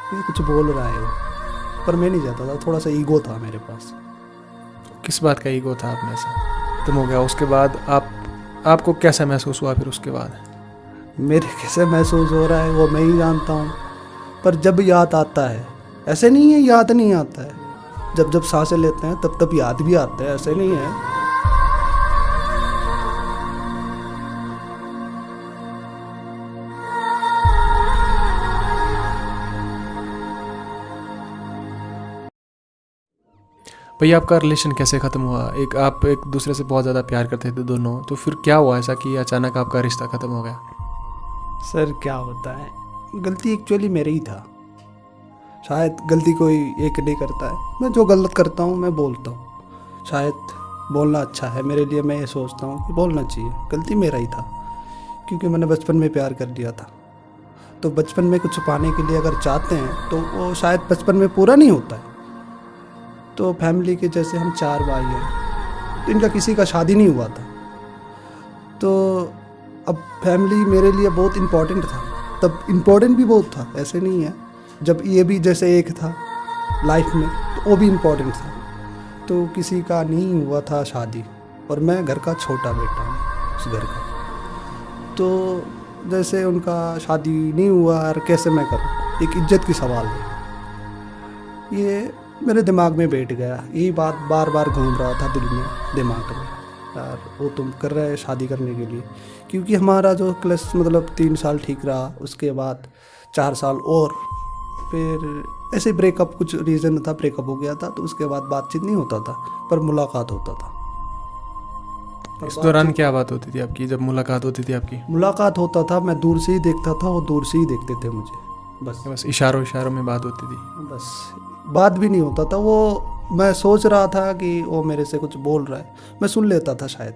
ये कुछ बोल रहा है वो, पर मैं नहीं चाहता था, थोड़ा सा ईगो था मेरे पास। किस बात का ईगो था आप में से? खत्म हो गया उसके बाद आपको कैसा महसूस हुआ फिर उसके बाद? मेरे कैसे महसूस हो रहा है वो मैं ही जानता हूँ, पर जब याद आता है, ऐसे नहीं है याद नहीं आता है, जब जब सांसें लेते हैं तब तब याद भी आता है, ऐसे नहीं है। भैया आपका रिलेशन कैसे ख़त्म हुआ? आप एक दूसरे से बहुत ज़्यादा प्यार करते थे दोनों, तो फिर क्या हुआ ऐसा कि अचानक आपका रिश्ता ख़त्म हो गया? सर क्या होता है, गलती एक्चुअली मेरी ही था। शायद गलती कोई एक नहीं करता है, मैं जो गलत करता हूँ मैं बोलता हूँ। शायद बोलना अच्छा है मेरे लिए, मैं ये सोचता हूँ कि बोलना चाहिए। गलती मेरा ही था, क्योंकि मैंने बचपन में प्यार कर लिया था। तो बचपन में कुछ पाने के लिए अगर चाहते हैं तो वो शायद बचपन में पूरा नहीं होता है। तो फैमिली के जैसे हम 4 भाई हैं, तो इनका किसी का शादी नहीं हुआ था। तो अब फैमिली मेरे लिए बहुत इम्पोर्टेंट था, तब इम्पोर्टेंट भी बहुत था, ऐसे नहीं है। जब ये भी जैसे एक था लाइफ में, तो वो भी इम्पोर्टेंट था। तो किसी का नहीं हुआ था शादी, और मैं घर का छोटा बेटा हूँ उस घर का। तो जैसे उनका शादी नहीं हुआ और कैसे मैं करूँ, एक इज्जत की सवाल है। ये मेरे दिमाग में बैठ गया, यही बात बार बार घूम रहा था दिल में, दिमाग में, यार वो तुम कर रहे हैं शादी करने के लिए। क्योंकि हमारा जो क्लास मतलब 3 साल ठीक रहा, उसके बाद 4 साल और फिर ऐसे ब्रेकअप, कुछ रीज़न था, ब्रेकअप हो गया था। तो उसके बाद बातचीत नहीं होता था, पर मुलाकात होता था। इस दौरान क्या बात होती थी आपकी जब मुलाकात होती थी आपकी? मुलाकात होता था, मैं दूर से ही देखता था, वो दूर से ही देखते थे मुझे, बस इशारों इशारों में बात होती थी? बस बात भी नहीं होता था। वो मैं सोच रहा था कि वो मेरे से कुछ बोल रहा है, मैं सुन लेता था, शायद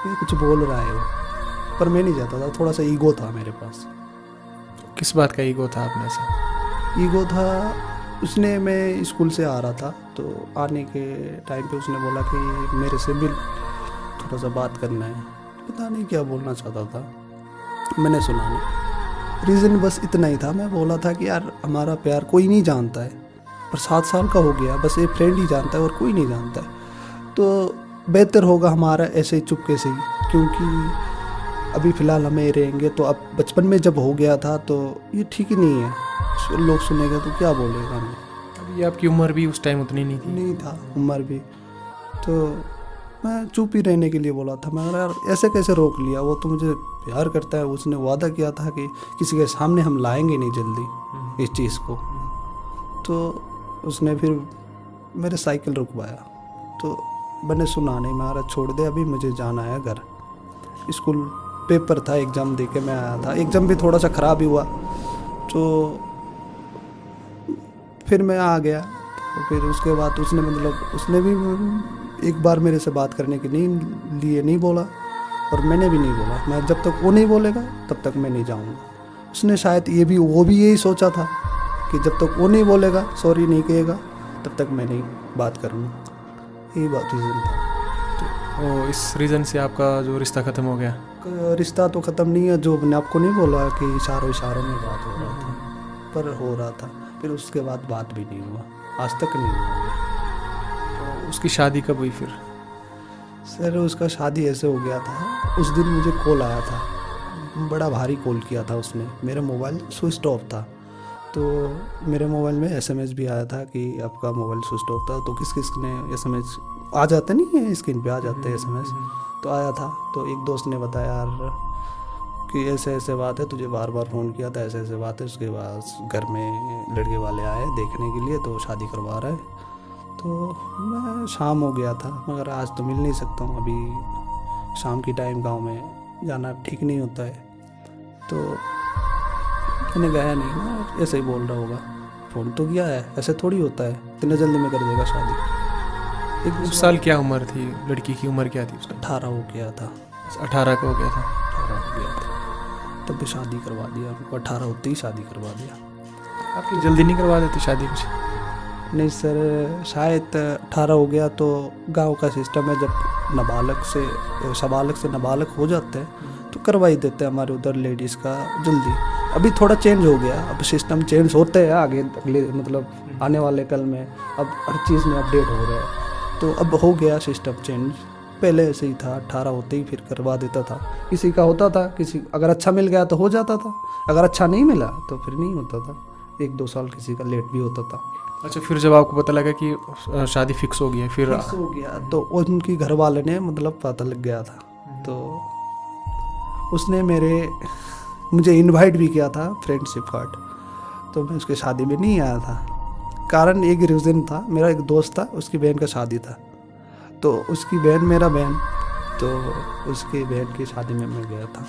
ये कुछ बोल रहा है वो, पर मैं नहीं चाहता था, थोड़ा सा ईगो था मेरे पास। किस बात का ईगो था आप में से? ईगो था, उसने, मैं स्कूल से आ रहा था, तो आने के टाइम पे उसने बोला कि मेरे से मिल, थोड़ा सा बात करना है। पता नहीं क्या बोलना चाहता था, मैंने सुना नहीं। रीज़न बस इतना ही था, मैं बोला था कि यार हमारा प्यार कोई नहीं जानता है, पर 7 साल का हो गया, बस एक फ्रेंड ही जानता है और कोई नहीं जानता है। तो बेहतर होगा हमारा ऐसे ही चुपके से ही, क्योंकि अभी फ़िलहाल हमें रहेंगे तो अब बचपन में जब हो गया था तो ये ठीक ही नहीं है। लोग सुनेंगे तो क्या बोलेगा हमें। अभी आपकी उम्र भी उस टाइम उतनी नहीं थी? नहीं था उम्र भी, तो मैं चुप ही रहने के लिए बोला था। मैं यार ऐसे कैसे रोक लिया, वो तो मुझे प्यार करता है, उसने वादा किया था कि किसी के सामने हम लाएंगे नहीं जल्दी इस चीज़ को। तो उसने फिर मेरे साइकिल रुकवाया, तो मैंने सुना नहीं, मैं छोड़ दे, अभी मुझे जाना है घर। स्कूल पेपर था, एग्ज़ाम दे के मैं आया था, एग्ज़ाम भी थोड़ा सा ख़राब ही हुआ, तो फिर मैं आ गया। तो फिर उसके बाद उसने मतलब उसने भी एक बार मेरे से बात करने के लिए नहीं बोला, और मैंने भी नहीं बोला। मैं जब तक वो नहीं बोलेगा तब तक मैं नहीं जाऊंगा। उसने शायद वो भी यही सोचा था कि जब तक वो नहीं बोलेगा, सॉरी नहीं कहेगा, तब तक मैं नहीं बात करूँगा। यही बात रीज़न था। तो इस रीज़न से आपका जो रिश्ता ख़त्म हो गया? रिश्ता तो ख़त्म नहीं है, जो मैंने आपको नहीं बोला कि इशारों इशारों में बात हो रहा था, पर हो रहा था। फिर उसके बाद बात भी नहीं हुआ, आज तक नहीं हुआ। तो उसकी शादी कब हुई फिर? सर उसका शादी ऐसे हो गया था, उस दिन मुझे कॉल आया था, बड़ा भारी कॉल किया था उसने। मेरा मोबाइल स्विच ऑफ था, तो मेरे मोबाइल में एसएमएस भी आया था कि आपका मोबाइल स्विच ऑफ था। तो किस किस ने एसएमएस आ जाते नहीं है, स्क्रीन पे आ जाते हैं एसएमएस, तो आया था। तो एक दोस्त ने बताया यार कि ऐसे ऐसे बात है, तुझे बार बार फ़ोन किया था, ऐसे ऐसे बात है। उसके बाद घर में लड़के वाले आए देखने के लिए, तो शादी करवा रहा है। तो मैं शाम हो गया था, मगर आज तो मिल नहीं सकता हूँ, अभी शाम की टाइम गांव में जाना ठीक नहीं होता है। तो मैंने गया नहीं, मैं ऐसे ही बोल रहा होगा, फ़ोन तो किया है, ऐसे थोड़ी होता है, इतने जल्दी में कर देगा शादी। उस साल क्या उम्र थी लड़की की? उम्र क्या थी उसका? 18 हो गया था। 18 का हो गया था? 18 हो गया था, तब भी शादी करवा दिया उनको, 18 होते ही शादी करवा दिया। आपकी जल्दी नहीं करवा देते शादी कुछ? नहीं सर, शायद 18 हो गया तो गांव का सिस्टम है, जब नाबालग से नाबालग हो जाते हैं तो करवा ही देते हैं हमारे उधर लेडीज़ का जल्दी। अभी थोड़ा चेंज हो गया, अब सिस्टम चेंज होते हैं आगे अगले मतलब आने वाले कल में, अब हर चीज़ में अपडेट हो रहा है, तो अब हो गया सिस्टम चेंज। पहले ऐसे ही था, 18 होते ही फिर करवा देता था, किसी का होता था, किसी अगर अच्छा मिल गया तो हो जाता था, अगर अच्छा नहीं मिला तो फिर नहीं होता था, 1-2 साल किसी का लेट भी होता था। अच्छा, फिर जब आपको पता लगा कि शादी फिक्स हो गई, फिर फिक्स हो गया तो उनकी घर वाले ने मतलब पता लग गया था, तो उसने मुझे इनवाइट भी किया था फ्रेंडशिप कार्ड, तो मैं उसके शादी में नहीं आया था। कारण एक रीज़न था, मेरा एक दोस्त था, उसकी बहन का शादी था, तो उसकी बहन मेरा बहन, तो उसकी बहन की शादी में मैं गया था।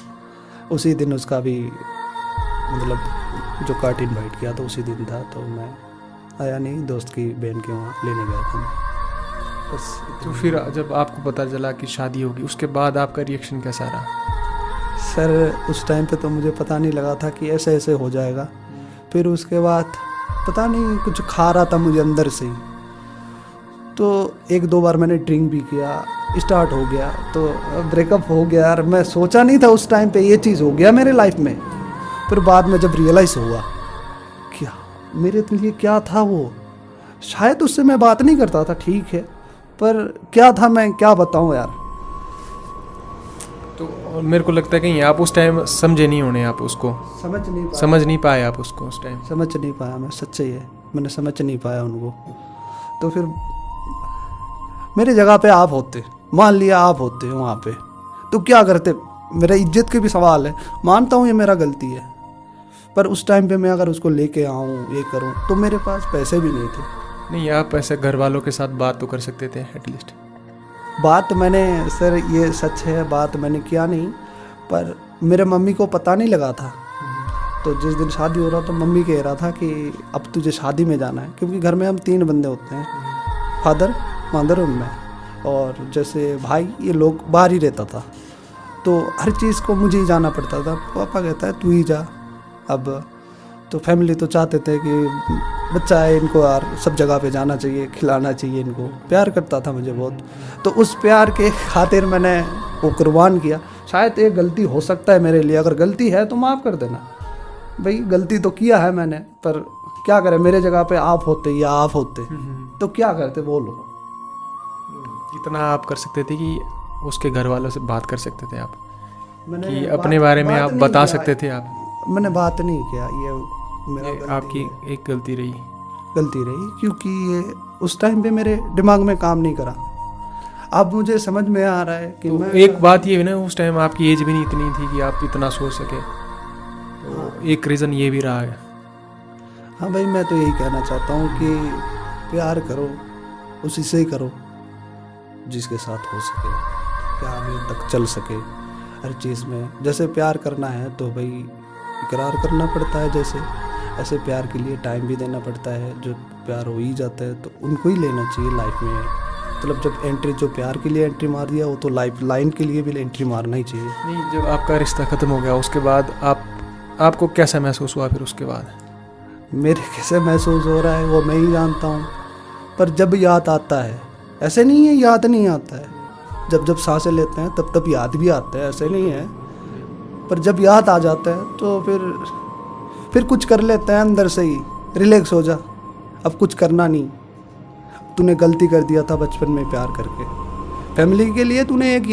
उसी दिन उसका भी मतलब जो कार्ड इनवाइट किया था उसी दिन था, तो मैं आया नहीं, दोस्त की बहन के वहाँ लेने गया था मैं, बस। तो फिर जब आपको पता चला कि शादी होगी, उसके बाद आपका रिएक्शन कैसा रहा? सर उस टाइम पे तो मुझे पता नहीं लगा था कि ऐसे ऐसे हो जाएगा। फिर उसके बाद पता नहीं कुछ खा रहा था मुझे अंदर से ही, तो 1-2 बार मैंने ड्रिंक भी किया, स्टार्ट हो गया, तो ब्रेकअप हो गया यार। मैं सोचा नहीं था उस टाइम पे ये चीज़ हो गया मेरे लाइफ में। फिर बाद में जब रियलाइज़ हुआ क्या मेरे लिए क्या था वो, शायद उससे मैं बात नहीं करता था, ठीक है, पर क्या था मैं क्या बताऊं यार। तो मेरे को लगता है कि आप उस टाइम समझे नहीं होने, आप उसको समझ नहीं पाए आप उसको उस टाइम। समझ नहीं पाया मैं, सच्चे ही है, मैंने समझ नहीं पाया उनको। तो फिर मेरे जगह पे आप होते, मान लिया आप होते वहाँ पे, तो क्या करते? मेरा इज्जत के भी सवाल है, मानता हूँ ये मेरा गलती है, पर उस टाइम पे मैं अगर उसको लेके आऊँ ये करूँ, तो मेरे पास पैसे भी नहीं थे। नहीं, आप ऐसे घर वालों के साथ बात तो कर सकते थे एटलीस्ट। बात मैंने, सर ये सच है, बात मैंने किया नहीं, पर मेरे मम्मी को पता नहीं लगा था। तो जिस दिन शादी हो रहा तो मम्मी कह रहा था कि अब तुझे शादी में जाना है, क्योंकि घर में हम 3 बंदे होते हैं, फादर मदर और मैं, और जैसे भाई ये लोग बाहर ही रहता था, तो हर चीज़ को मुझे ही जाना पड़ता था। पापा कहता है तू ही जा। अब तो फैमिली तो चाहते थे कि बच्चा है, इनको यार सब जगह पे जाना चाहिए, खिलाना चाहिए, इनको प्यार करता था मुझे बहुत, तो उस प्यार के खातिर मैंने वो कुर्बान किया। शायद एक गलती हो सकता है मेरे लिए, अगर गलती है तो माफ़ कर देना भाई, गलती तो किया है मैंने, पर क्या करें, मेरे जगह पे आप होते या आप होते तो क्या करते बोलो। इतना आप कर सकते थे कि उसके घर वालों से बात कर सकते थे आप, मैंने कि अपने बारे में आप बता सकते थे आप। मैंने बात नहीं किया, ये मेरा आपकी एक गलती रही, क्योंकि ये उस टाइम पे मेरे दिमाग में काम नहीं करा। अब मुझे समझ में आ रहा है कि तो मैं एक बात ये है ना, उस टाइम आपकी एज भी नहीं इतनी थी कि आप इतना सोच सके, तो एक रीज़न ये भी रहा है। हाँ भाई, मैं तो यही कहना चाहता हूँ कि प्यार करो, उसी से ही करो जिसके साथ हो सके, क्या आगे तक चल सके हर चीज़ में। जैसे प्यार करना है तो भाई इकरार करना पड़ता है, जैसे ऐसे प्यार के लिए टाइम भी देना पड़ता है। जो प्यार हो ही जाता है तो उनको ही लेना चाहिए लाइफ में, मतलब जब एंट्री, जो प्यार के लिए एंट्री मार दिया वो तो लाइफ लाइन के लिए भी एंट्री मारना ही चाहिए। नहीं, जब आपका रिश्ता ख़त्म हो गया उसके बाद आपको कैसा महसूस हुआ फिर उसके बाद? मेरे कैसे महसूस हो रहा है वो मैं ही जानता हूँ, पर जब याद आता है, ऐसे नहीं है याद नहीं आता है, जब जब सांसें लेते हैं तब तब याद भी आता है, ऐसे नहीं है, पर जब याद आ जाता है तो फिर कुछ कर लेते हैं अंदर से ही, रिलैक्स हो जा, अब कुछ करना नहीं, तूने गलती कर दिया था बचपन में प्यार करके, फैमिली के लिए तूने एक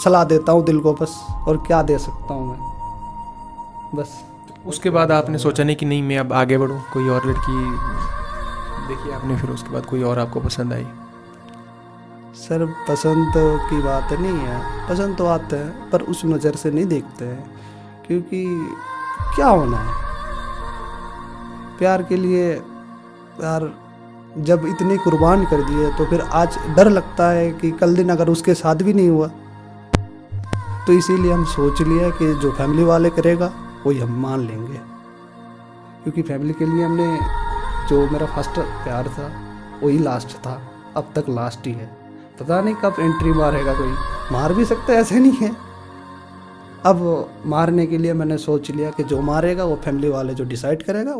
सलाह देता हूँ दिल को बस, और क्या दे सकता हूँ मैं बस। उसके बाद आपने सोचा नहीं कि नहीं मैं अब आगे बढ़ूँ, कोई और लड़की देखी आपने, फिर उसके बाद कोई और आपको पसंद आई? सर पसंद की बात नहीं है, पसंद तो आते हैं पर उस नज़र से नहीं देखते हैं, क्योंकि क्या होना है प्यार के लिए यार, जब इतनी कुर्बान कर दिए तो फिर आज डर लगता है कि कल दिन अगर उसके साथ भी नहीं हुआ, तो इसीलिए हम सोच लिया कि जो फैमिली वाले करेगा वही हम मान लेंगे, क्योंकि फैमिली के लिए हमने, जो मेरा फर्स्ट प्यार था वही लास्ट था, अब तक लास्ट ही है, पता नहीं कब एंट्री मारेगा, कोई मार भी सकता है, ऐसे नहीं है। अब मारने के लिए मैंने सोच लिया कि जो मारेगा वो फैमिली वाले जो डिसाइड करेगा